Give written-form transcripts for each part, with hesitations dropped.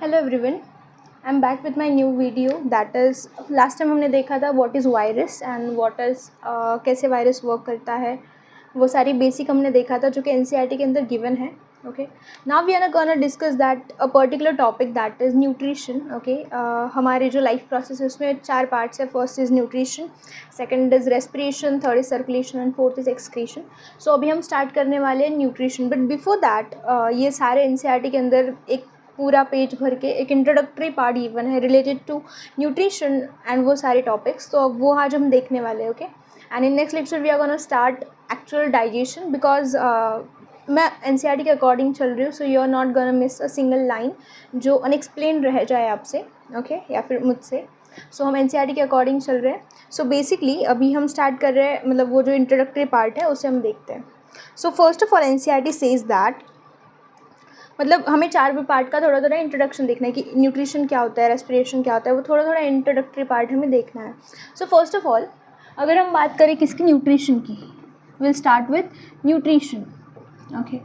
Hello everyone, I am back with my new video that is last time हमने देखा था what is virus and what is कैसे virus work करता है। वो सारी बेसिक हमने देखा था जो कि एनसीईआरटी के अंदर गिवन है। Okay, now we are gonna discuss that a particular topic that is nutrition. Okay, हमारे जो लाइफ प्रोसेस है उसमें 4 पार्ट्स है। First is nutrition, second is respiration, third is circulation and fourth is excretion. So अभी हम start करने वाले हैं न्यूट्रिशन, बट बिफोर दैट ये सारे एनसीईआरटी के अंदर एक पूरा पेज भर के एक इंट्रोडक्टरी पार्ट इवन है रिलेटेड टू न्यूट्रिशन एंड वो सारे टॉपिक्स, तो अब वो आज हम देखने वाले हैं। Okay, and in next lecture we are gonna start actual digestion because मैं एनसीईआरटी के अकॉर्डिंग चल रही हूँ, so you are not gonna miss a single line जो अनएक्सप्लेन रह जाए आपसे, ओके या फिर मुझसे। सो हम एनसीईआरटी के अकॉर्डिंग चल रहे हैं। सो बेसिकली अभी हम स्टार्ट कर रहे हैं, मतलब वो जो इंट्रोडक्टरी पार्ट है उसे हम देखते हैं। So first of all NCERT says that, मतलब हमें 4 पार्ट का थोड़ा थोड़ा इंट्रोडक्शन देखना है कि न्यूट्रिशन क्या होता है, रेस्पिरेशन क्या होता है, वो थोड़ा थोड़ा इंट्रोडक्टरी पार्ट हमें देखना है। सो फर्स्ट ऑफ ऑल अगर हम बात करें किसकी, न्यूट्रिशन की, will start with nutrition. Okay,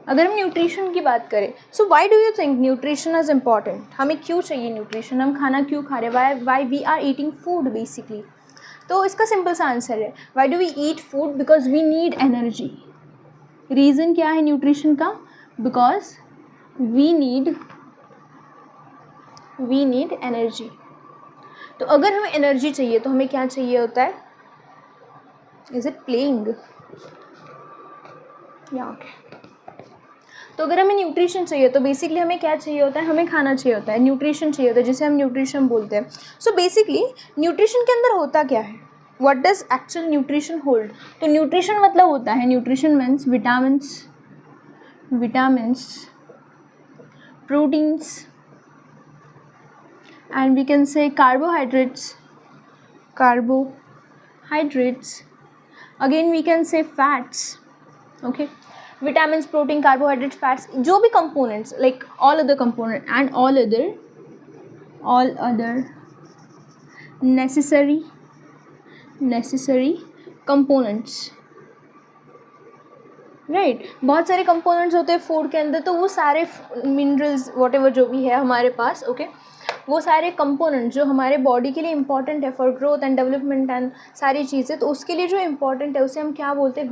अगर हम न्यूट्रिशन की बात करें, so why do you think nutrition is important? हमें क्यों चाहिए न्यूट्रिशन? हम खाना क्यों खा रहे हैं? Why we are eating food basically? तो इसका सिंपल सा आंसर है, why do we eat food? Because we need energy. Reason क्या है न्यूट्रिशन का? Because we need energy. तो अगर हमें एनर्जी चाहिए तो हमें क्या चाहिए होता है? इज इट प्लेइंग या ओके? तो अगर हमें न्यूट्रिशन चाहिए तो बेसिकली हमें क्या चाहिए होता है? हमें खाना चाहिए होता है, न्यूट्रिशन चाहिए होता है, जिसे हम न्यूट्रिशन बोलते हैं। सो बेसिकली न्यूट्रिशन के अंदर होता क्या है? What does actual nutrition hold? तो न्यूट्रिशन मतलब होता है, nutrition means vitamins, proteins, and we can say carbohydrates. Again we can say fats. Okay, vitamins, protein, carbohydrates, fats, जो भी components, like all other component and all other necessary components, right बहुत सारे components होते हैं food के अंदर, तो वो सारे मिनरल्स वॉट एवर जो भी है हमारे पास, ओके, वो सारे कंपोनेंट्स जो हमारे बॉडी के लिए इंपॉर्टेंट है for growth and development and सारी चीज़ें, तो उसके लिए जो इंपॉर्टेंट है उसे हम क्या बोलते हैं?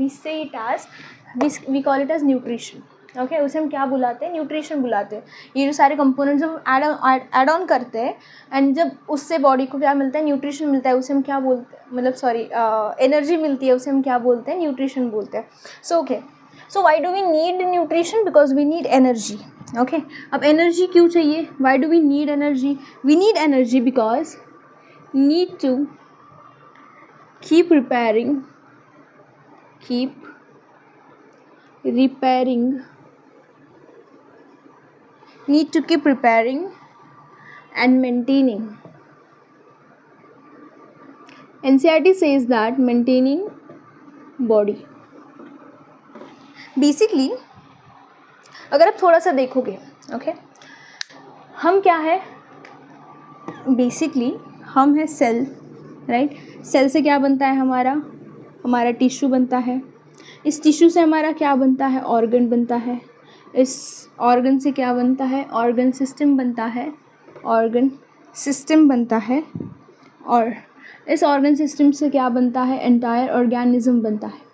We call it as nutrition. Okay, उसे हम क्या बुलाते हैं? न्यूट्रिशन बुलाते हैं। ये जो सारे कंपोनेंट्स हम ऐड ऑन करते हैं एंड जब उससे बॉडी को क्या मिलता है? न्यूट्रिशन मिलता है, उसे हम क्या बोलते हैं? मतलब सॉरी, एनर्जी मिलती है, उसे हम क्या बोलते हैं? न्यूट्रिशन बोलते हैं। So okay, so why do we need nutrition? Because we need energy. Okay, अब एनर्जी क्यों चाहिए? Why do we need energy? We need energy because need to keep repairing and maintaining. NCERT says that maintaining body. Basically अगर आप थोड़ा सा देखोगे, okay, हम क्या है? बेसिकली हम है सेल, राइट? सेल से क्या बनता है? हमारा टिश्यू बनता है। इस टिश्यू से हमारा क्या बनता है? ऑर्गन बनता है। इस ऑर्गन से क्या बनता है? ऑर्गन सिस्टम बनता है। और इस ऑर्गन सिस्टम से क्या बनता है? एंटायर ऑर्गेनिज्म बनता है।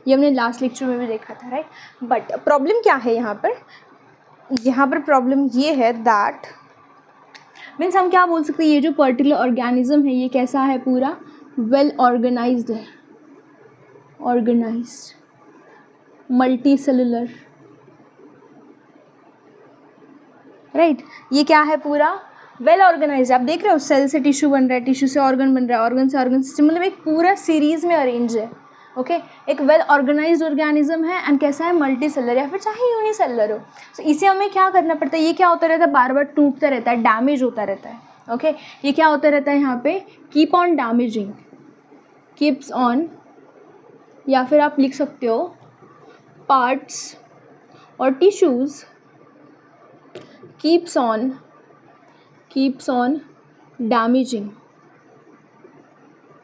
ये हमने लास्ट लेक्चर में भी देखा था, राइट? बट प्रॉब्लम क्या है यहाँ पर प्रॉब्लम ये है दैट मीन्स हम क्या बोल सकते हैं, ये जो पर्टिकुलर ऑर्गेनिज्म है ये कैसा है? पूरा वेल ऑर्गेनाइज्ड है, मल्टी सेलुलर, राइट? ये क्या है? पूरा वेल ऑर्गेनाइज्ड। आप देख रहे हो सेल से टिश्यू बन रहा है, टिश्यू से ऑर्गन बन रहा है, ऑर्गन से ऑर्गन सिस्टम, मतलब एक पूरा सीरीज में अरेंज है। ओके, एक वेल ऑर्गेनाइज्ड ऑर्गेनिज्म है एंड कैसा है? मल्टी सेलर या फिर चाहे यूनिसेलर हो। तो इसे हमें क्या करना पड़ता है? ये क्या होता रहता है? बार बार टूटता रहता है, डैमेज होता रहता है। ओके, ये क्या होता रहता है यहाँ पे? कीप्स ऑन, या फिर आप लिख सकते हो पार्ट्स और टिश्यूज keeps on damaging।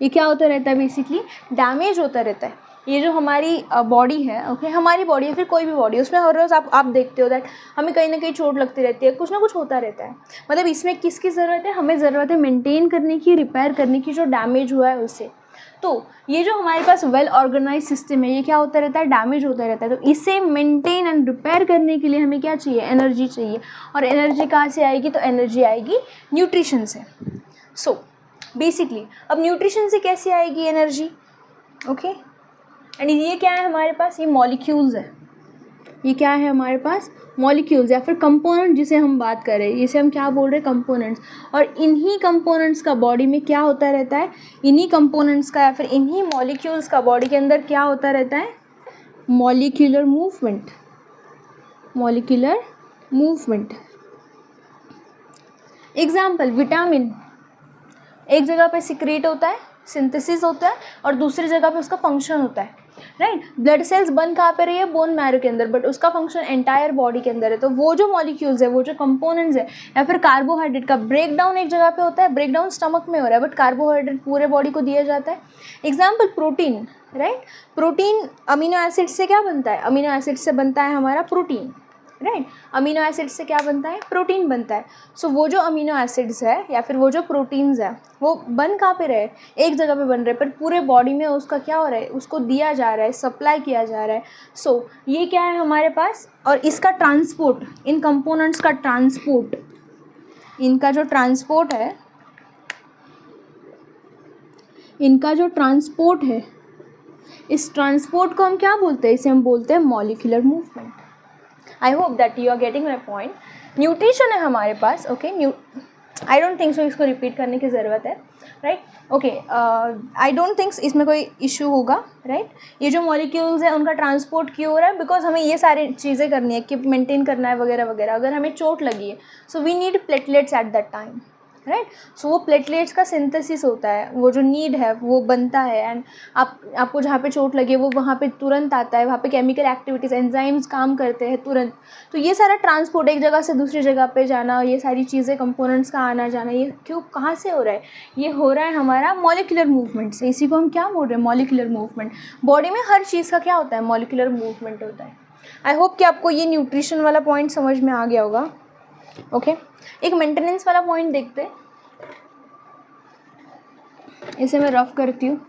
ये क्या होता रहता है? बेसिकली डैमेज होता रहता है। ये जो हमारी बॉडी है, ओके, हमारी बॉडी है, फिर कोई भी बॉडी, उसमें हर रोज़ आप देखते हो दैट हमें कहीं ना कहीं चोट लगती रहती है, कुछ ना कुछ होता रहता है। मतलब इसमें किसकी ज़रूरत है? हमें ज़रूरत है मेंटेन करने की, रिपेयर करने की, जो डैमेज हुआ है उसे। तो ये जो हमारे पास वेल ऑर्गेनाइज सिस्टम है, ये क्या होता रहता है? डैमेज होता रहता है। तो इसे मेंटेन एंड रिपेयर करने के लिए हमें क्या चाहिए? एनर्जी चाहिए। और एनर्जी कहाँ से आएगी? तो एनर्जी आएगी न्यूट्रिशन से। सो बेसिकली अब न्यूट्रिशन से कैसे आएगी एनर्जी? ओके, एंड ये क्या है हमारे पास? ये मॉलिक्यूल्स है। ये क्या है हमारे पास? मॉलिक्यूल्स या फिर कंपोनेंट, जिसे हम बात कर रहे हैं, इसे हम क्या बोल रहे हैं? कंपोनेंट्स। और इन्हीं कंपोनेंट्स का बॉडी में क्या होता रहता है? इन्हीं कंपोनेंट्स का या फिर इन्हीं मॉलिक्यूल्स का बॉडी के अंदर क्या होता रहता है? Molecular movement. Molecular movement. Example, vitamin एक जगह पे सिक्रेट होता है, सिंथेसिस होता है, और दूसरी जगह पे उसका फंक्शन होता है, राइट। ब्लड सेल्स बन कहाँ पे रही है? बोन मैरो के अंदर, बट उसका फंक्शन एंटायर बॉडी के अंदर है। तो वो जो मॉलिक्यूल्स है, वो जो कंपोनेंट्स है, या फिर कार्बोहाइड्रेट का ब्रेक डाउन एक जगह पे होता है, ब्रेक डाउन स्टमक में हो रहा है, बट कार्बोहाइड्रेट पूरे बॉडी को दिया जाता है। Example, protein, right. Protein amino acid से क्या बनता है? अमीनो एसिड से बनता है हमारा प्रोटीन, राइट। अमीनो एसिड से क्या बनता है? प्रोटीन बनता है। सो वो जो अमीनो एसिड्स है या फिर वो जो प्रोटीन्स है, वो बन कहाँ पे रहे? एक जगह पे बन रहे, पर पूरे बॉडी में उसका क्या हो रहा है? उसको दिया जा रहा है, सप्लाई किया जा रहा है। सो ये क्या है हमारे पास? और इसका ट्रांसपोर्ट, इन कंपोनेंट्स का ट्रांसपोर्ट, इनका जो ट्रांसपोर्ट है, इनका जो ट्रांसपोर्ट है, इस ट्रांसपोर्ट को हम क्या बोलते हैं? इसे हम बोलते हैं molecular movement. I hope that you are getting my point. Nutrition है हमारे पास, okay. I don't think so इसको रिपीट करने की ज़रूरत है, right. Okay, I don't thinks इसमें कोई इशू होगा, राइट। ये जो मॉलिक्यूल्स है उनका ट्रांसपोर्ट क्यों हो रहा है? बिकॉज हमें ये सारी चीज़ें करनी है कि मेंटेन करना है वगैरह वगैरह। अगर हमें चोट लगी है, so we need platelets at that time, right. So वो प्लेटलेट्स का सिंथेसिस होता है, वो जो नीड है वो बनता है, एंड आपको जहाँ पे चोट लगी है वो वहाँ पे तुरंत आता है, वहाँ पे केमिकल एक्टिविटीज़, एंजाइम्स काम करते हैं तुरंत। तो ये सारा ट्रांसपोर्ट, एक जगह से दूसरी जगह पे जाना, ये सारी चीज़ें, कंपोनेंट्स का आना जाना, ये क्यों, कहाँ से हो रहा है? ये हो रहा है हमारा मॉलिक्यूलर मूवमेंट से। इसी को हम क्या बोल रहे हैं? Molecular movement. बॉडी में हर चीज़ का क्या होता है? मॉलिक्यूलर मूवमेंट होता है। आई होप कि आपको ये न्यूट्रिशन वाला पॉइंट समझ में आ गया होगा, ओके। एक मेंटेनेंस वाला पॉइंट देखते हैं, इसे मैं रफ करती हूँ।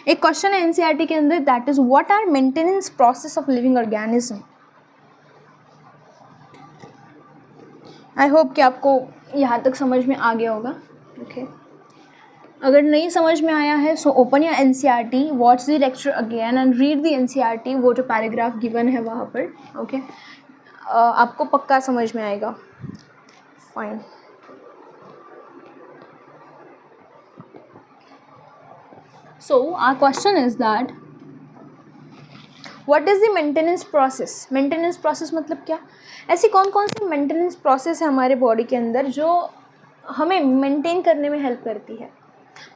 एक क्वेश्चन है एनसीईआरटी के अंदर, that is what are maintenance process of living organism. I hope कि आपको यहाँ तक समझ में आ गया होगा, ओके। अगर नहीं समझ में आया है, सो ओपन या NCERT, watch the lecture again and read the NCERT, वो जो पैराग्राफ गिवन है वहाँ पर, ओके। आपको पक्का समझ में आएगा, fine. So our question is that what is the maintenance process? Maintenance process मतलब क्या? ऐसी कौन कौन सी मेंटेनेंस प्रोसेस है हमारे बॉडी के अंदर जो हमें मेंटेन करने में हेल्प करती है?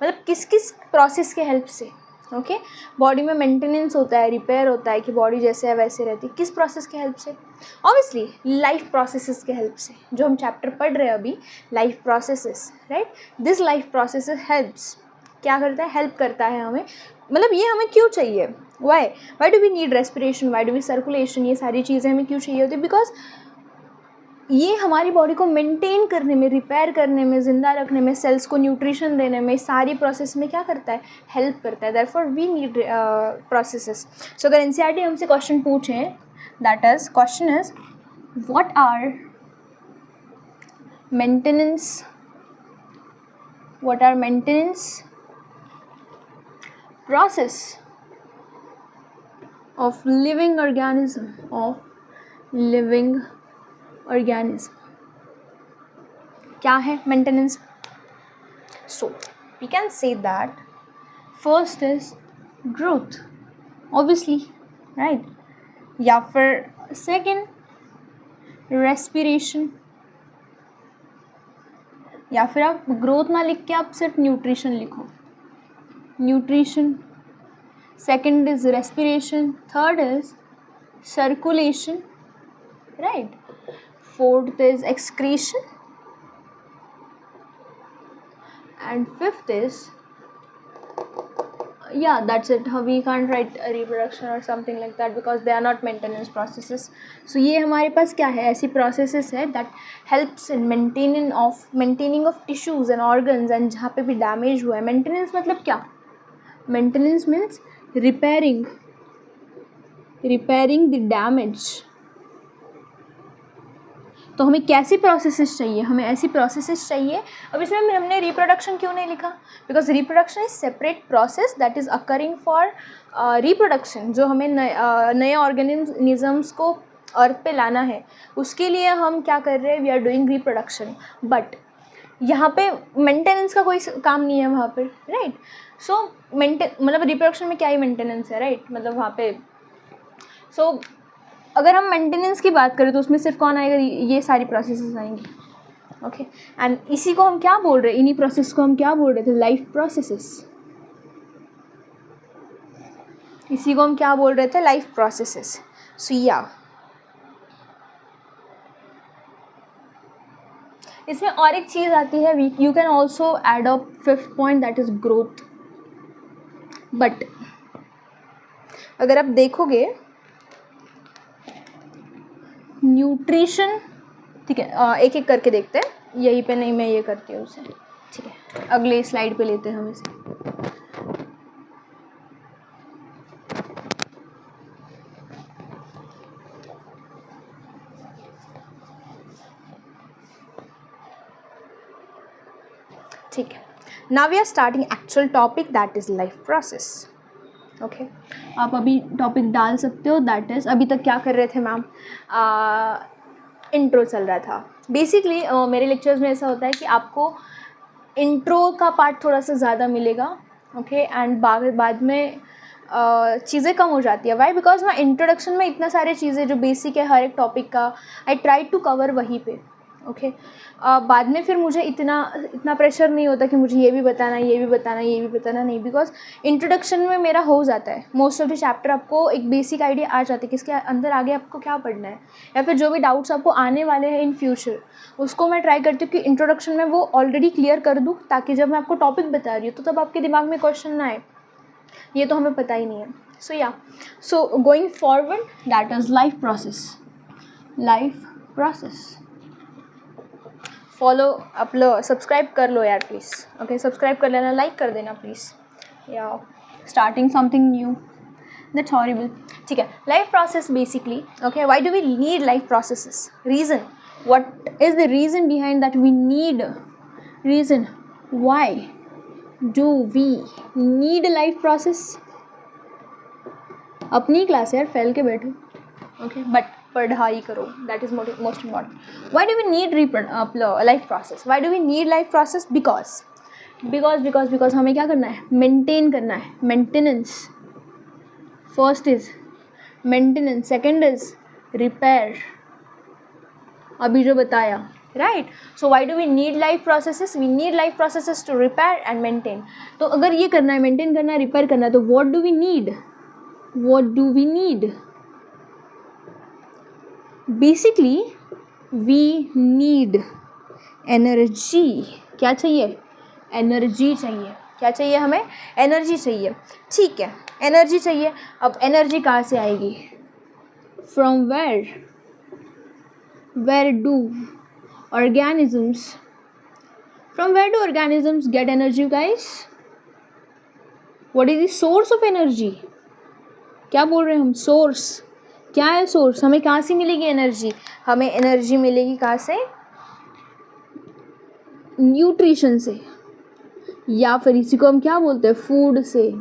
मतलब किस किस प्रोसेस के हेल्प से, ओके, बॉडी में मेंटेनेंस होता है, रिपेयर होता है, कि बॉडी जैसे है वैसे रहती है, किस प्रोसेस के हेल्प से? ऑब्वियसली लाइफ प्रोसेसेस के हेल्प से, जो हम चैप्टर पढ़ रहे हैं अभी, life processes, right. This life processes helps, क्या करता है? हेल्प करता है हमें। मतलब ये हमें क्यों चाहिए? Why do we need respiration, why do we circulation, ये सारी चीज़ें हमें क्यों चाहिए होती है? बिकॉज ये हमारी बॉडी को मेंटेन करने में, रिपेयर करने में, ज़िंदा रखने में, सेल्स को न्यूट्रिशन देने में, सारी प्रोसेस में क्या करता है? हेल्प करता है। Therefore we need processes. So अगर एनसीईआरटी हमसे क्वेश्चन पूछें, that is question is what are maintenance process of living organism, क्या है maintenance? So we can say that first is growth, obviously, right. या फिर सेकेंड रेस्पिरेशन, या फिर आप ग्रोथ ना लिख के आप सिर्फ न्यूट्रिशन लिखो, nutrition. Second is respiration, third is circulation, right. Fourth is excretion, and fifth is yeah, that's it. We can't write a reproduction or something like that because they are not maintenance processes. So ये हमारे पास क्या है, ऐसी processes है that helps in maintaining of tissues and organs, and जहाँ पे भी damage हुआ है. Maintenance मतलब क्या? Maintenance means repairing the damage. तो हमें कैसी प्रोसेसेस चाहिए, हमें ऐसी प्रोसेसेस चाहिए. अब इसमें हमने रिप्रोडक्शन क्यों नहीं लिखा? Because reproduction is separate process that is occurring for reproduction. जो हमें नए ऑर्गेनिज्म्स को अर्थ पे लाना है, उसके लिए हम क्या कर रहे हैं, we are doing reproduction. But यहाँ पे मेंटेनेंस का कोई काम नहीं है वहाँ पर, राइट. सो मतलब रिप्रोडक्शन में क्या ही मेंटेनेंस है, राइट. मतलब वहाँ पे सो अगर हम मेंटेनेंस की बात करें तो उसमें सिर्फ कौन आएगा, ये सारी प्रोसेसेस आएंगी. ओके, एंड इसी को हम क्या बोल रहे हैं, इन्हीं प्रोसेस को हम क्या बोल रहे थे, लाइफ प्रोसेसेस. इसी को हम क्या बोल रहे थे, लाइफ प्रोसेसेस. सो या इसमें और एक चीज़ आती है, you can also add up 5th point that is growth. But अगर आप देखोगे न्यूट्रिशन, ठीक है, एक एक करके देखते हैं. यहीं पे नहीं, मैं ये करती हूँ उसे, ठीक है. अगले स्लाइड पे लेते हैं हम इसे. ठीक है. Now we are starting actual topic that is life process. Okay, आप अभी टॉपिक डाल सकते हो. दैट इज़, अभी तक क्या कर रहे थे मैम, इंट्रो चल रहा था. बेसिकली मेरे लेक्चर्स में ऐसा होता है कि आपको इंट्रो का पार्ट थोड़ा सा ज़्यादा मिलेगा. ओके, एंड बाद में चीज़ें कम हो जाती है. वाई? बिकॉज मैं इंट्रोडक्शन में इतना सारे चीज़ें जो बेसिक है हर एक टॉपिक का, आई ट्राई टू कवर वहीं पे. ओके, बाद में फिर मुझे इतना प्रेशर नहीं होता कि मुझे ये भी बताना, ये भी बताना, ये भी बताना. नहीं, बिकॉज इंट्रोडक्शन में मेरा हो जाता है. मोस्ट ऑफ द चैप्टर आपको एक बेसिक आइडिया आ जाती है कि इसके अंदर आगे आपको क्या पढ़ना है, या फिर जो भी डाउट्स आपको आने वाले हैं इन फ्यूचर, उसको मैं ट्राई करती हूँ कि इंट्रोडक्शन में वो ऑलरेडी क्लियर कर दूँ, ताकि जब मैं आपको टॉपिक बता रही हूँ तो तब आपके दिमाग में क्वेश्चन ना आए, ये तो हमें पता ही नहीं है. सो या, so going forward that is life process. Follow आप लो, सब्सक्राइब कर लो यार प्लीज़. ओके, सब्सक्राइब कर लेना, लाइक कर देना प्लीज़. या starting something new, that's horrible. ठीक है, life process basically. Okay, why do we need life processes? Reason, what is the reason behind that we need, reason why do we need life process? अपनी class यार, फैल के बैठो. Okay, but पढ़ाई करो, that is most important. Why do we need life process? Why do we need life process? Because हमें क्या करना है, मेंटेन करना है. Maintenance, first is maintenance, second is repair, अभी जो बताया, right. So why do we need life processes? We need life processes to repair and maintain. तो अगर ये करना है, मेंटेन करना है, रिपेयर करना है, तो what do we need? Basically we need energy. क्या चाहिए? एनर्जी चाहिए. क्या चाहिए हमें? एनर्जी चाहिए. ठीक है, एनर्जी चाहिए. अब एनर्जी कहाँ से आएगी? From where do organisms get energy guys? What is the source of energy? क्या बोल रहे हैं हम? सोर्स. क्या है सोर्स? हमें कहाँ से मिलेगी एनर्जी? हमें एनर्जी मिलेगी कहाँ से? न्यूट्रिशन से, या फिर इसी को हम क्या बोलते हैं, फूड से.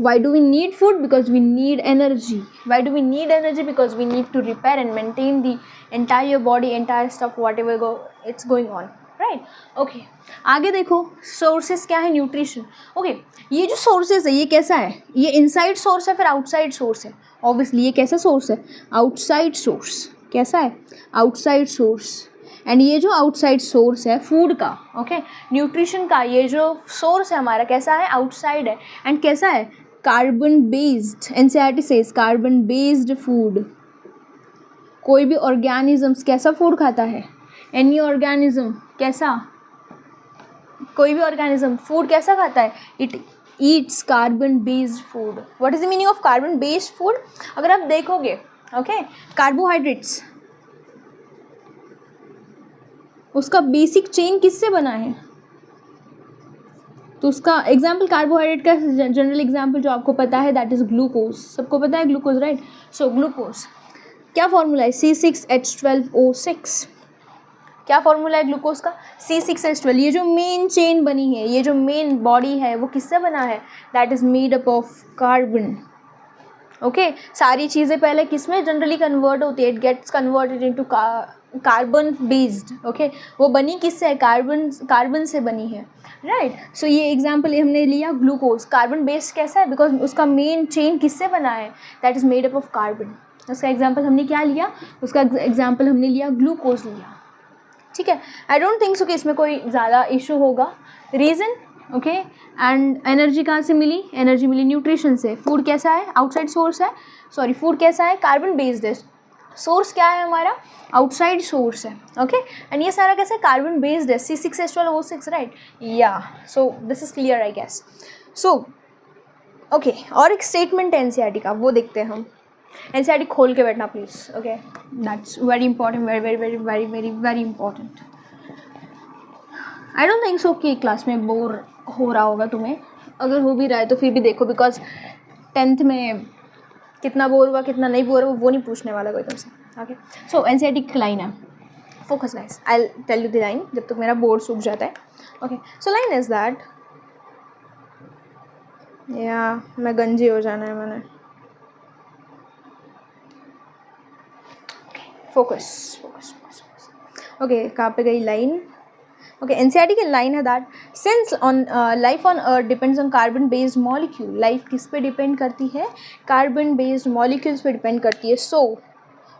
Why do we need food? Because we need energy. Why do we need energy? Because we need to repair and maintain the entire body, entire stuff, whatever it's going on, right. Okay, आगे देखो, sources क्या है? Nutrition. Okay, ये जो sources है, ये कैसा है? ये इनसाइड सोर्स है फिर आउटसाइड सोर्स है? ऑब्वियसली ये कैसा सोर्स है? Outside source. कैसा है? Outside source. एंड ये जो आउटसाइड सोर्स है फूड का, ओके, न्यूट्रिशन का, ये जो सोर्स है हमारा कैसा है? आउटसाइड है. एंड कैसा है? Carbon based. NCERT says carbon based food. कोई भी ऑर्गेनिजम्स कैसा फूड खाता है? एनी ऑर्गेनिज्म कैसा? कोई भी ऑर्गेनिज्म फूड कैसा खाता है? It eats carbon based food. What is the meaning of carbon based food? अगर आप देखोगे, ओके, कार्बोहाइड्रेट्स, उसका बेसिक चेन किससे बना है? तो उसका एग्जाम्पल कार्बोहाइड्रेट का जनरल एग्जाम्पल जो आपको पता है दैट इज ग्लूकोज. सबको पता है ग्लूकोज, राइट? सो ग्लूकोज क्या फॉर्मूला है? C6H12O6. क्या फॉर्मूला है ग्लूकोज का? C6H12. ये जो मेन चेन बनी है, ये जो मेन बॉडी है, वो किससे बना है? That is made up of carbon. Okay, सारी चीज़ें पहले किस में जनरली कन्वर्ट होती है? It gets converted into carbon based. Okay, वो बनी किससे है? कार्बन से बनी है, राइट? सो ये एग्जाम्पल हमने लिया ग्लूकोज. कार्बन बेस्ड कैसा है? बिकॉज उसका मेन चेन किससे बना है? That is made up of carbon. उसका एग्जाम्पल हमने क्या लिया? उसका एग्जाम्पल हमने लिया ग्लूकोज लिया. ठीक है, आई डोंट थिंक सो कि इसमें कोई ज़्यादा इशू होगा. रीज़न, ओके, एंड एनर्जी कहाँ से मिली? एनर्जी मिली न्यूट्रिशन से. फूड कैसा है? आउटसाइड सोर्स है. सॉरी, फूड कैसा है? कार्बन बेस्ड है. सोर्स क्या है हमारा? आउटसाइड सोर्स है. ओके, एंड ये सारा कैसा है? कार्बन बेस्ड है. C6H12O6, right? Yeah, so this is clear I guess. So okay, और एक स्टेटमेंट है एनसीईआरटी का, वो देखते हैं हम. एनसीईआरटी खोल के बैठना please. Okay, that's very important, very very very very very very important. I don't think so कि क्लास में बोर हो रहा होगा तुम्हें. अगर हो भी रहा है तो फिर भी देखो, बिकॉज 10th में कितना बोर हुआ कितना नहीं बोर हुआ वो नहीं पूछने वाला कोई तुमसे. ओके, सो एनसीईआरटी की लाइन है, focus guys, I will tell you the line जब तक मेरा बोर्ड सूख जाता है. Okay, so line is that, या मैं गंजी हो जाना है मैंने. Focus focus focus. ओके, कहाँ पे गई लाइन? ओके, एनसीईआरटी की लाइन है that since on life on earth depends on carbon based molecule. Life किस पे डिपेंड करती है? कार्बन बेस्ड मॉलिक्यूल्स पे डिपेंड करती है. सो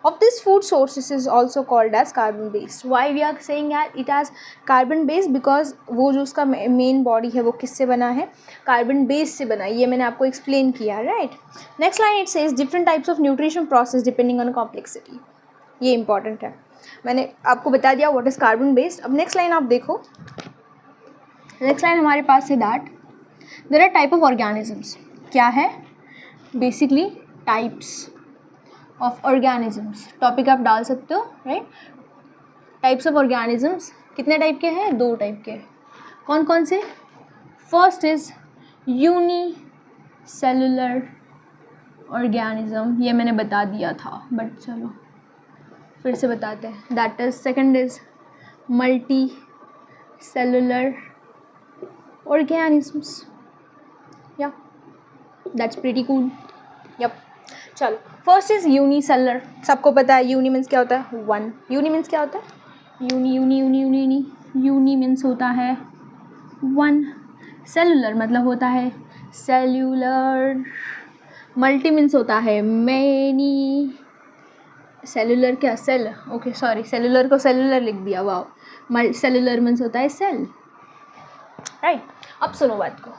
of this food sources is also called as carbon based. Why we are saying it as carbon based? Because वो जो उसका मेन बॉडी है वो किससे बना है? कार्बन बेस से बना है. ये मैंने आपको एक्सप्लेन किया, right? Next line it says different types of nutrition process depending on complexity. ये इंपॉर्टेंट है, मैंने आपको बता दिया व्हाट इज़ कार्बन बेस्ड. अब नेक्स्ट लाइन आप देखो. नेक्स्ट लाइन हमारे पास है that there are type of organisms. क्या है? Basically types of organisms. Topic आप डाल सकते हो, राइट? टाइप्स ऑफ ऑर्गेनिजम्स कितने टाइप के हैं? 2 टाइप के. कौन कौन से? First is unicellular organism. ये मैंने बता दिया था बट चलो फिर से बताते हैं. That is second is multi cellular organisms. या दैट्स प्रीटी कूल. यप, चलो फर्स्ट इज यूनिसेलुलर. सबको पता है यूनी मीन्स क्या होता है? 1. यूनी मीन्स क्या होता है? Uni uni uni uni uni uni means होता है 1. सेलुलर मतलब होता है सेल्यूलर. मल्टी मीन्स होता है मैनी. सेलुलर क्या? सेल. ओके सॉरी, सेलुलर को सेलुलर लिख दिया. वाह, सेलुलर मीन्स होता है सेल, राइट? अब सुनो बात को.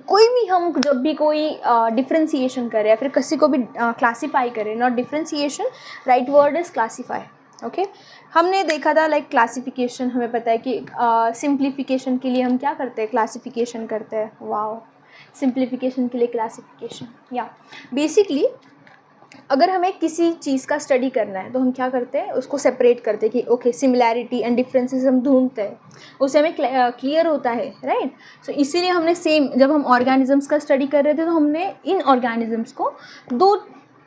कोई भी हम जब भी कोई डिफ्रेंसिएशन करें या फिर किसी को भी क्लासीफाई करें, not differentiation, right word is classify. Okay, हमने देखा था लाइक क्लासिफिकेशन. हमें पता है कि सिंप्लीफिकेशन के लिए हम क्या करते हैं? क्लासिफिकेशन करते हैं. वाओ, सिंप्लीफिकेशन के लिए क्लासिफिकेशन. या बेसिकली अगर हमें किसी चीज़ का स्टडी करना है तो हम क्या करते हैं? उसको सेपरेट करते हैं कि ओके सिमिलैरिटी एंड डिफरेंसेस हम ढूंढते हैं, उससे हमें क्लियर होता है, राइट? सो इसीलिए हमने सेम जब हम ऑर्गेनिजम्स का स्टडी कर रहे थे तो हमने इन ऑर्गेनिजम्स को 2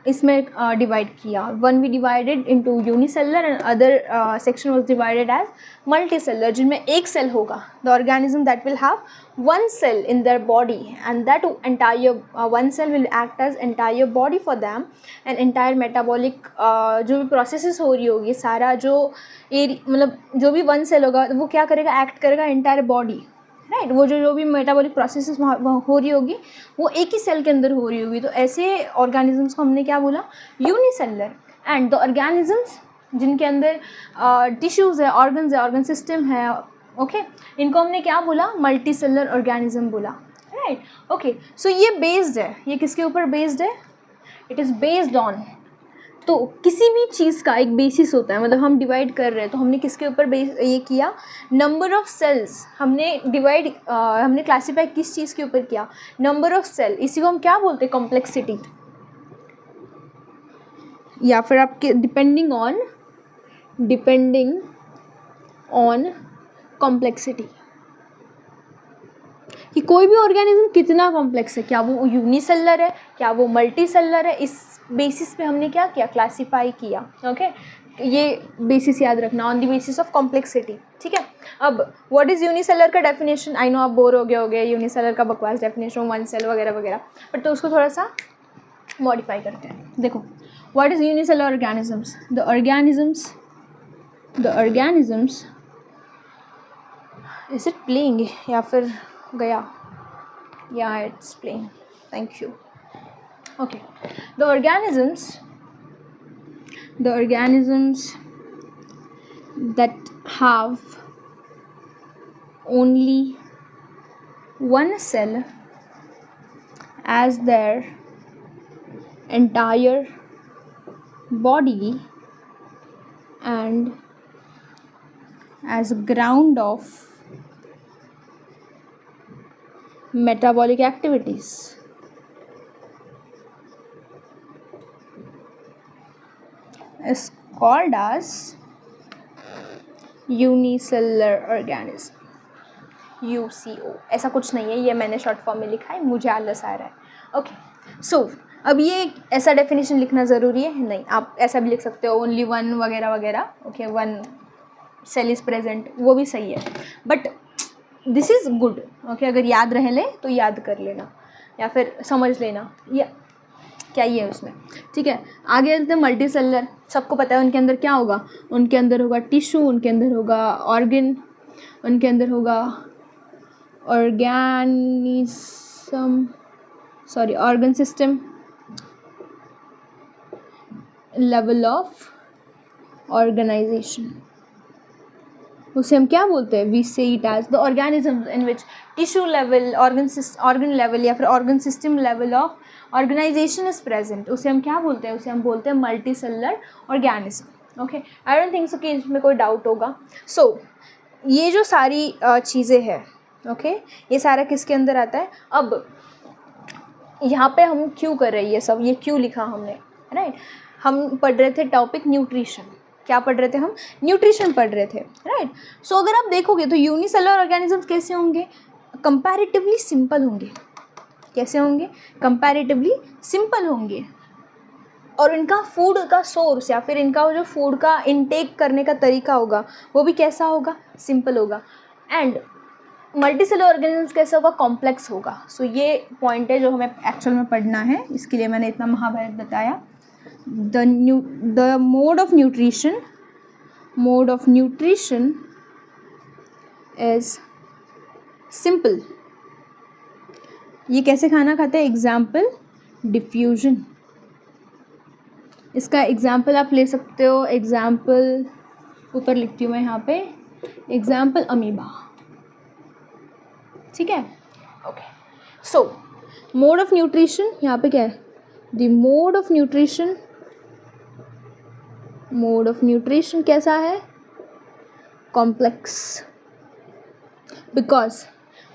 इसमें डिवाइड किया. One we divided into unicellular and other section was divided as multicellular, जिनमें एक सेल होगा. The organism that will have 1 cell in their body and that entire 1 cell will act as entire body for them and entire metabolic जो भी processes हो रही होगी, सारा जो मतलब जो भी 1 cell होगा वो क्या करेगा? एक्ट करेगा एंटायर बॉडी, राइट? वो जो भी मेटाबॉलिक प्रोसेसेस वहाँ हो रही होगी वो एक ही सेल के अंदर हो रही होगी. तो ऐसे ऑर्गेनिजम्स को हमने क्या बोला? यूनिसेलुलर. एंड द ऑर्गेनिजम्स जिनके अंदर टिश्यूज़ है, ऑर्गन्स है, ऑर्गन सिस्टम है, ओके, इनको हमने क्या बोला? मल्टी सेलुलर ऑर्गेनिज्म बोला, राइट? ओके, सो ये बेस्ड है, ये किसके ऊपर बेस्ड है? इट इज़ बेस्ड ऑन तो किसी भी चीज़ का एक बेसिस होता है, मतलब हम डिवाइड कर रहे हैं तो हमने किसके ऊपर ये किया, नंबर ऑफ़ सेल्स। हमने क्लासीफाई किस चीज़ के ऊपर किया, नंबर ऑफ़ सेल। इसी को हम क्या बोलते हैं, कॉम्प्लेक्सिटी, या फिर आपके डिपेंडिंग ऑन कॉम्प्लेक्सिटी, कि कोई भी ऑर्गेनिज्म कितना कॉम्प्लेक्स है, क्या वो यूनिसेलर है, क्या वो मल्टीसेलर है, इस बेसिस पे हमने क्या किया, क्लासीफाई किया। ओके, ये बेसिस याद रखना, on the basis of complexity. ठीक है, अब व्हाट इज़ यूनिसेलर का डेफिनेशन, आई नो आप बोर हो गए यूनिसेलर का बकवास डेफिनेशन, वन सेल वगैरह वगैरह, बट तो उसको थोड़ा सा मॉडिफाई करते हैं। देखो, what is unicellular organisms, the organisms is it playing या फिर गया, या it's playing, thank you. Okay, the organisms that have only one cell as their entire body and as ground of metabolic activities is called as unicellular organism, UCO। ऐसा कुछ नहीं है, ये मैंने शॉर्ट फॉर्म में लिखा है, मुझे आलस आ रहा है। ओके, सो अब ये ऐसा डेफिनेशन लिखना ज़रूरी है नहीं, आप ऐसा भी लिख सकते हो, ओनली वन वगैरह वगैरह। Okay, one cell is present, वो भी सही है, but this is good. Okay, अगर याद रह ले तो याद कर लेना या फिर समझ लेना या क्या ही है उसमें। ठीक है, आगे चलते हैं। मल्टी सेलर, सबको पता है उनके अंदर क्या होगा, उनके अंदर होगा टिश्यू, उनके अंदर होगा ऑर्गन, उनके अंदर होगा organ system, level of organization, उसे हम क्या बोलते हैं, we say it as the organism in which tissue level, organ level या फिर organ system level of organization is present, उसे हम क्या बोलते हैं, उसे हम बोलते हैं multicellular organism. Okay, I don't think so कि इसमें कोई डाउट होगा। सो ये जो सारी चीज़ें हैं, ओके, ये सारा किसके अंदर आता है। अब यहाँ पे हम क्यों कर रहे हैं ये सब, ये क्यों लिखा हमने, राइट। हम पढ़ रहे थे टॉपिक न्यूट्रिशन, क्या पढ़ रहे थे हम, न्यूट्रिशन पढ़ रहे थे, राइट। सो अगर आप देखोगे तो यूनिसेलुलर ऑर्गेनिजम्स कैसे होंगे, कंपैरेटिवली सिंपल होंगे। कैसे होंगे, कंपैरेटिवली सिंपल होंगे, और इनका फूड का सोर्स या फिर इनका जो फूड का इनटेक करने का तरीका होगा वो भी कैसा होगा, सिंपल होगा। एंड मल्टीसेलुलर ऑर्गेनिजम्स कैसा होगा, कॉम्प्लेक्स होगा। सो ये पॉइंट है जो हमें एक्चुअल में पढ़ना है, इसके लिए मैंने इतना महाभारत बताया। The mode of nutrition is simple. ये कैसे खाना खाते हैं, एग्जाम्पल डिफ्यूजन। इसका एग्जाम्पल आप ले सकते हो, एग्जाम्पल ऊपर लिखती हूँ मैं यहाँ पे, एग्जाम्पल अमीबा। ठीक है, okay. So mode of nutrition, यहाँ पे क्या है, द मोड ऑफ न्यूट्रिशन कैसा है, कॉम्प्लेक्स, बिकॉज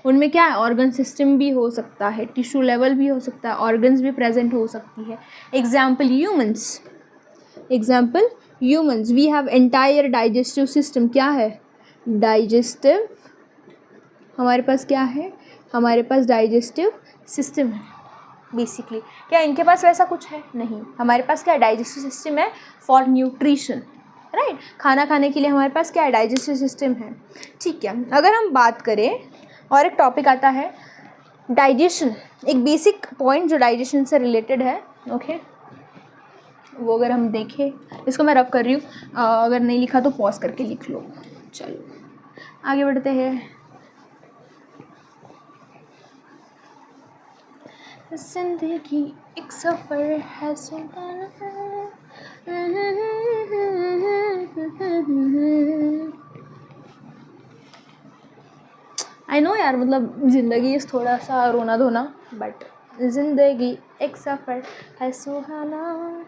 उनमें क्या है, ऑर्गन सिस्टम भी हो सकता है, टिश्यू लेवल भी हो सकता है, ऑर्गन्स भी प्रेजेंट हो सकती है। Example humans, we have entire digestive system. क्या है, डाइजेस्टिव, हमारे पास क्या है, हमारे पास डाइजेस्टिव सिस्टम है बेसिकली। क्या इनके पास वैसा कुछ है, नहीं, हमारे पास क्या है, डाइजेस्टिव सिस्टम है फॉर न्यूट्रिशन, राइट। खाना खाने के लिए हमारे पास क्या है, डाइजेस्टिव सिस्टम है। ठीक है, अगर हम बात करें, और एक टॉपिक आता है डाइजेशन, एक बेसिक पॉइंट जो डाइजेशन से रिलेटेड है, ओके। वो अगर हम देखें, इसको मैं रब कर रही हूँ, अगर नहीं लिखा तो पॉज करके लिख लो। चलो आगे बढ़ते हैं। जिंदगी एक सफर है सुहाना, आई नो यार, मतलब ज़िंदगी थोड़ा सा रोना धोना, बट ज़िंदगी एक सफ़र है सुहाना।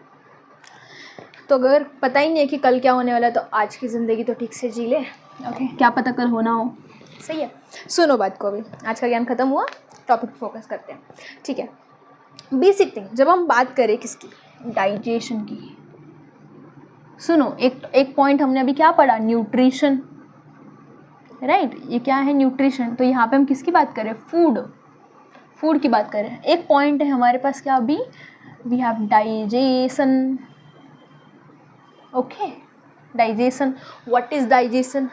तो अगर पता ही नहीं है कि कल क्या होने वाला है तो आज की ज़िंदगी तो ठीक से जी ले। ओके, क्या पता कल होना हो। सही है, सुनो बात को। अभी आज का ज्ञान ख़त्म हुआ, टॉपिक फोकस करते हैं। ठीक है, बेसिक थिंग जब हम बात करें किसकी, डाइजेशन की। सुनो, एक पॉइंट हमने अभी क्या पढ़ा, न्यूट्रिशन, राइट। ये क्या है, न्यूट्रिशन। तो यहाँ पे हम किसकी बात करें, फूड की बात करें। एक पॉइंट है हमारे पास क्या अभी, we have digestion. Okay, digestion. What is digestion?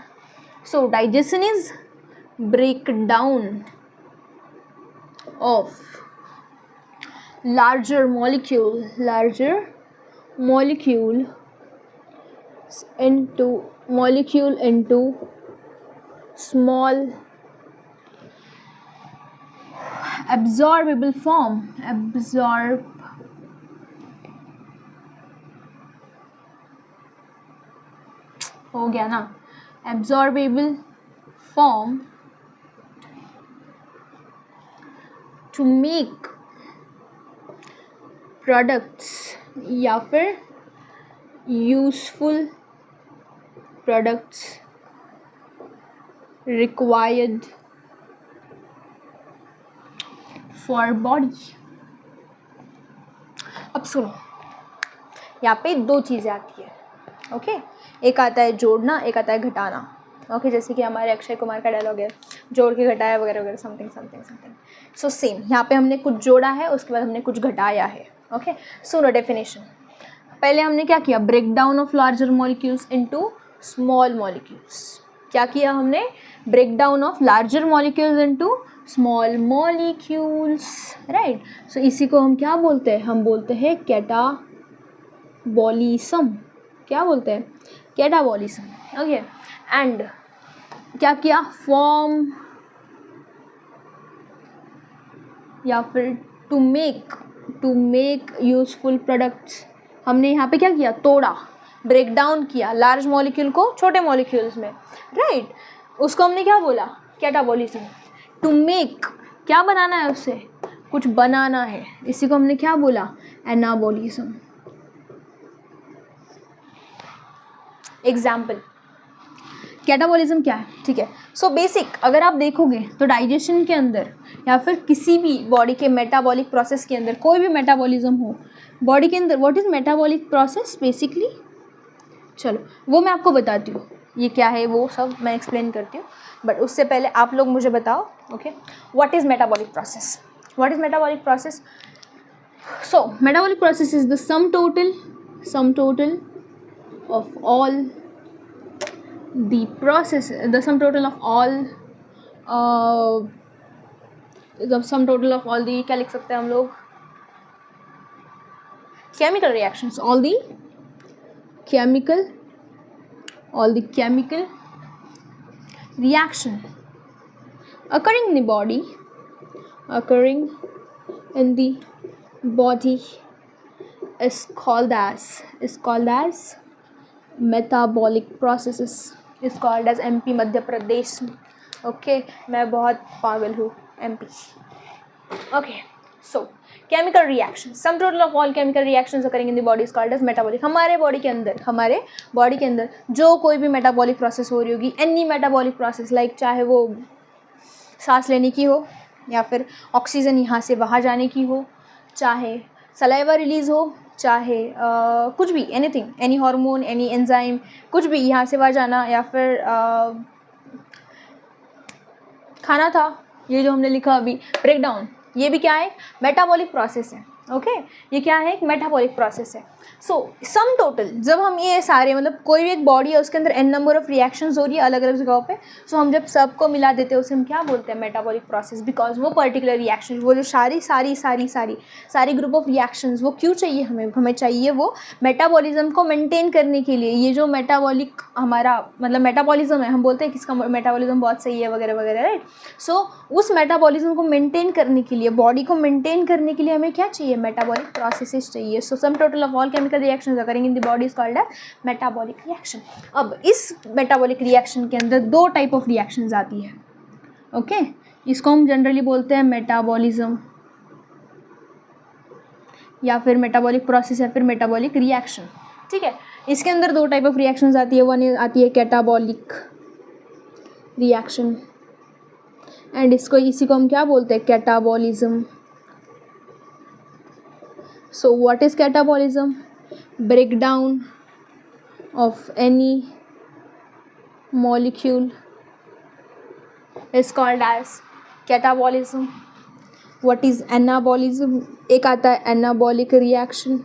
So digestion is breakdown of larger molecule into small absorbable form. हो गया ना, absorbable form to make products या फिर useful products required for body। अब सुनो, यहाँ पे दो चीज़ें आती है। ओके, एक आता है जोड़ना, एक आता है घटाना। ओके, जैसे कि हमारे अक्षय कुमार का डायलॉग है, जोड़ के घटाया वगैरह वगैरह, समथिंग। सो सेम यहाँ पे हमने कुछ जोड़ा है, उसके बाद हमने कुछ घटाया है। ओके, सुनो डेफिनेशन। पहले हमने क्या किया, break down of larger molecules into small molecules. क्या किया हमने, break down of larger molecules into small molecules, right. So इसी को हम क्या बोलते हैं, हम बोलते हैं कैटाबॉलिज्म। क्या बोलते हैं, कैटाबॉलिज्म। ओके, एंड क्या किया, फॉर्म या फिर टू मेक यूजफुल प्रोडक्ट्स। हमने यहाँ पे क्या किया, तोड़ा, ब्रेक डाउन किया लार्ज मॉलिक्यूल को छोटे मॉलिक्यूल्स में, राइट। उसको हमने क्या बोला, कैटाबॉलिज्म। टू मेक, क्या बनाना है उससे, कुछ बनाना है, इसी को हमने क्या बोला, एनाबॉलिज्म। एग्जाम्पल, कैटाबॉलिज्म क्या है, ठीक है। सो बेसिक अगर आप देखोगे तो डाइजेशन के अंदर या फिर किसी भी बॉडी के मेटाबॉलिक प्रोसेस के अंदर, कोई भी मेटाबॉलिज्म हो बॉडी के अंदर, what is metabolic process basically, चलो वो मैं आपको बताती हूँ, ये क्या है वो सब मैं एक्सप्लेन करती हूँ। बट उससे पहले आप लोग मुझे बताओ, okay, what is metabolic process, what is metabolic process. So metabolic process is the sum total of all the process, the sum total of all the sum total of all the, क्या लिख सकते हैं हम लोग, chemical reactions, all the chemical reaction occurring in the body is called as metabolic processes, is called as MP Madhya Pradesh. Okay, मैं बहुत पागल हूँ, MP। Okay, so chemical reaction, some total of all chemical reactions occurring in the body is called as metabolic। हमारे body के अंदर जो कोई भी मेटाबॉलिक प्रोसेस हो रही होगी, एनी मेटाबॉलिक प्रोसेस, लाइक चाहे वो सांस लेने की हो या फिर ऑक्सीजन यहाँ से वहाँ जाने की हो, चाहे सलाइवा रिलीज़ हो, चाहे कुछ भी, anything, any hormone, any enzyme, कुछ भी यहाँ से वहाँ जाना, या फिर खाना था, ये जो हमने लिखा अभी ब्रेक डाउन, ये भी क्या है, मेटाबॉलिक प्रोसेस है। ओके, ये क्या है, एक मेटाबॉलिक प्रोसेस है। सो सम टोटल, जब हम ये सारे, मतलब कोई भी एक बॉडी है उसके अंदर एन नंबर ऑफ रिएक्शंस हो रही है अलग अलग जगहों पे, सो हम जब सबको मिला देते हैं उसे हम क्या बोलते हैं, मेटाबॉलिक प्रोसेस। बिकॉज वो पर्टिकुलर रिएक्शन, वो जो सारी ग्रुप ऑफ रिएक्शंस, वो क्यों चाहिए हमें चाहिए वो मेटाबॉलिज्म को मेंटेन करने के लिए। ये जो मेटाबॉलिक हमारा मतलब मेटाबॉलिज्म है, हम बोलते हैं किसका मेटाबॉलिज्म बहुत सही है वगैरह वगैरह, राइट। सो उस मेटाबॉलिज्म को मेंटेन करने के लिए, बॉडी को मेंटेन करने के लिए हमें क्या चाहिए, मेटाबॉलिक प्रोसेसेस चाहिए। So sum total of all chemical reactions occurring in the body is called as metabolic reaction। अब इस मेटाबॉलिक रिएक्शन के अंदर दो टाइप ऑफ रिएक्शंस आती है। ओके, इसको हम जनरली बोलते हैं मेटाबॉलिज्म या फिर मेटाबॉलिक प्रोसेस या फिर मेटाबॉलिक रिएक्शन। ठीक है। इसके अंदर दो टाइप ऑफ रिएक्शंस आती है, वन आती है कैटाबॉलिक रिएक्शन एंड इसी को हम क्या बोलते हैं, catabolism. So what is catabolism? Breakdown of any molecule is called as catabolism. What is anabolism? एक आता है anabolic reaction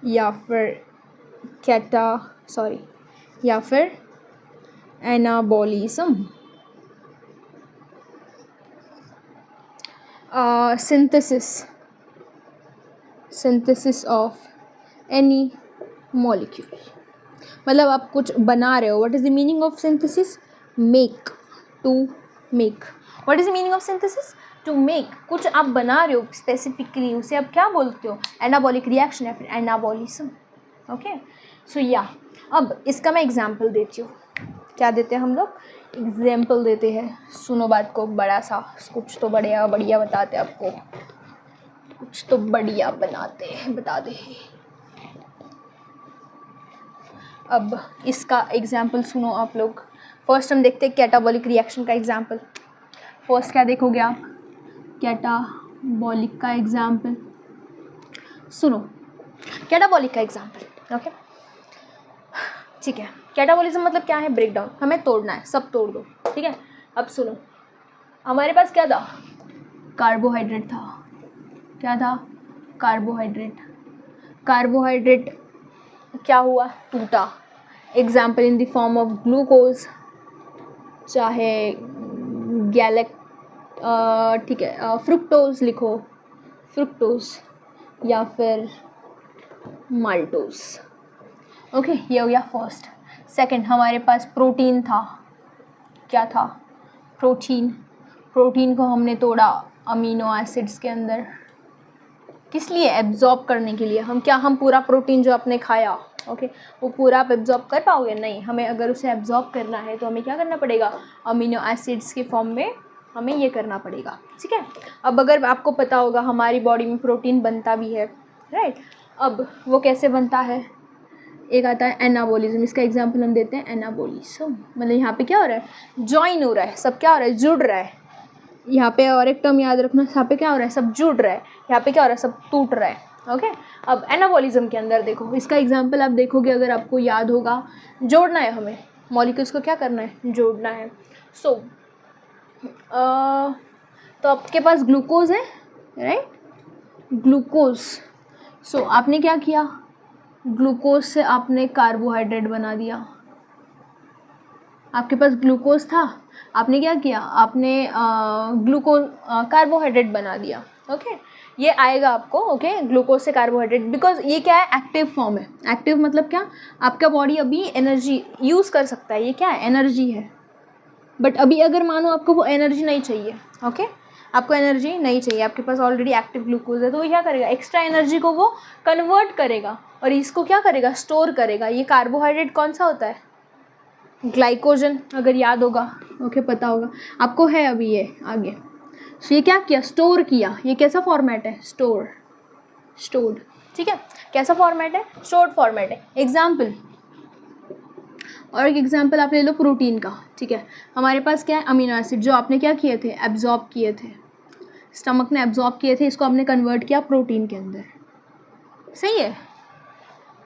या फिर anabolism. synthesis of any molecule, मतलब आप कुछ बना रहे हो. What is the meaning of synthesis? Make, to make. What is the meaning of synthesis? To make. कुछ आप बना रहे हो स्पेसिफिकली, उसे आप क्या बोलते हो? एनाबॉलिक रिएक्शन या फिर एनाबॉलिज्म. ओके, सो या अब इसका मैं एग्जाम्पल देती हूँ. क्या देते हैं हम लोग? एग्जाम्पल देते हैं. सुनो बात को, बड़ा सा कुछ तो बढ़िया बताते आपको, कुछ तो बढ़िया बता दे. अब इसका एग्जाम्पल सुनो आप लोग. फर्स्ट हम देखते हैं कैटाबॉलिक रिएक्शन का एग्जाम्पल. फर्स्ट क्या देखोगे आप? कैटाबॉलिक का एग्जाम्पल. सुनो कैटाबॉलिक का एग्जाम्पल. ओके, ठीक है. कैटाबॉलिज्म मतलब क्या है? ब्रेकडाउन. हमें तोड़ना है, सब तोड़ दो. ठीक है. अब सुनो, हमारे पास क्या था? कार्बोहाइड्रेट था. क्या था? कार्बोहाइड्रेट. कार्बोहाइड्रेट क्या हुआ? टूटा. Example in the form of glucose, चाहे ठीक है, फ्रुक्टोज लिखो, फ्रुक्टोज या फिर माल्टोज. ओके, ये हो गया फर्स्ट. सेकंड, हमारे पास प्रोटीन था. क्या था? प्रोटीन. प्रोटीन को हमने तोड़ा अमीनो एसिड्स के अंदर. किस लिए? एब्जॉर्ब करने के लिए. हम पूरा प्रोटीन जो आपने खाया, ओके, वो पूरा आप एब्जॉर्ब कर पाओगे? नहीं. हमें अगर उसे एब्जॉर्ब करना है तो हमें क्या करना पड़ेगा? अमीनो एसिड्स के फॉर्म में हमें ये करना पड़ेगा. ठीक है. अब अगर आपको पता होगा हमारी बॉडी में प्रोटीन बनता भी है, राइट. अब वो कैसे बनता है? एक आता है एनाबॉलिज्म. इसका एग्जाम्पल हम देते हैं एनाबॉलिज्म. मतलब यहाँ पे क्या हो रहा है? जॉइन हो रहा है, सब क्या हो रहा है? जुड़ रहा है. यहाँ पे और एक टर्म याद रखना, यहाँ पे क्या हो रहा है? सब जुड़ रहा है. यहाँ पे क्या हो रहा है? सब टूट रहा है. ओके. अब एनाबॉलिज्म के अंदर देखो, इसका एग्जाम्पल आप देखोगे, अगर आपको याद होगा, जोड़ना है हमें मॉलिक्यूल्स को. क्या करना है? जोड़ना है. सो तो आपके पास ग्लूकोज है, राइट. ग्लूकोज. सो आपने क्या किया? ग्लूकोज से आपने कार्बोहाइड्रेट बना दिया. आपके पास ग्लूकोज था, आपने क्या किया? आपने कार्बोहाइड्रेट बना दिया. ओके, ये आएगा आपको. ओके, ग्लूकोज से कार्बोहाइड्रेट, बिकॉज ये क्या है? एक्टिव फॉर्म है. एक्टिव मतलब क्या? आपका बॉडी अभी एनर्जी यूज़ कर सकता है. ये क्या है? एनर्जी है. बट अभी अगर मानो आपको वो एनर्जी नहीं चाहिए, ओके, आपको एनर्जी नहीं चाहिए, आपके पास ऑलरेडी एक्टिव ग्लूकोज है, तो वो क्या करेगा? एक्स्ट्रा एनर्जी को वो कन्वर्ट करेगा और इसको क्या करेगा? स्टोर करेगा. ये कार्बोहाइड्रेट कौन सा होता है? ग्लाइकोजन, अगर याद होगा, ओके, पता होगा आपको, है अभी ये आगे. सो ये क्या किया? स्टोर किया. ये कैसा फॉर्मेट है? स्टोर्ड. ठीक है. कैसा फॉर्मेट है? स्टोर्ड फॉर्मेट है. एग्जाम्पल, और एक एग्जाम्पल आप ले लो प्रोटीन का. ठीक है. हमारे पास क्या है? अमीनो एसिड, जो आपने क्या किए थे? एब्जॉर्ब किए थे. स्टमक ने एब्जॉर्ब किए थे, इसको हमने कन्वर्ट किया प्रोटीन के अंदर. सही है.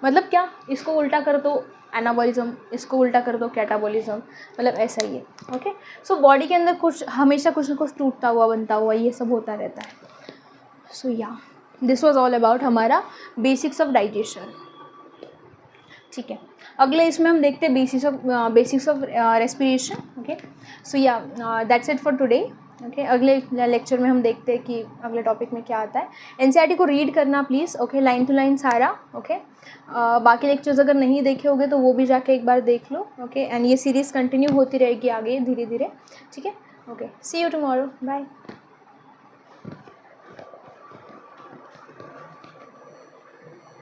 मतलब क्या? इसको उल्टा कर दो एनाबॉलिज्म, इसको उल्टा कर दो कैटाबॉलिज्म. मतलब ऐसा ही है. ओके. सो बॉडी के अंदर कुछ हमेशा कुछ ना कुछ टूटता हुआ, बनता हुआ, ये सब होता रहता है. सो या दिस वाज ऑल अबाउट हमारा बेसिक्स ऑफ डाइजेशन. ठीक है. अगले इसमें हम देखते हैं बेसिक्स ऑफ रेस्पिरेशन. ओके. सो या that's it for today. Okay. अगले लेक्चर में हम देखते हैं कि अगले टॉपिक में क्या आता है. एनसीईआरटी को रीड करना please. Okay, line to line सारा. ओके. बाकी लेक्चर्स अगर नहीं देखे होंगे तो वो भी जाके एक बार देख लो. ओके. एंड ये सीरीज़ कंटिन्यू होती रहेगी आगे धीरे धीरे. ठीक है. Okay. See you tomorrow. Bye.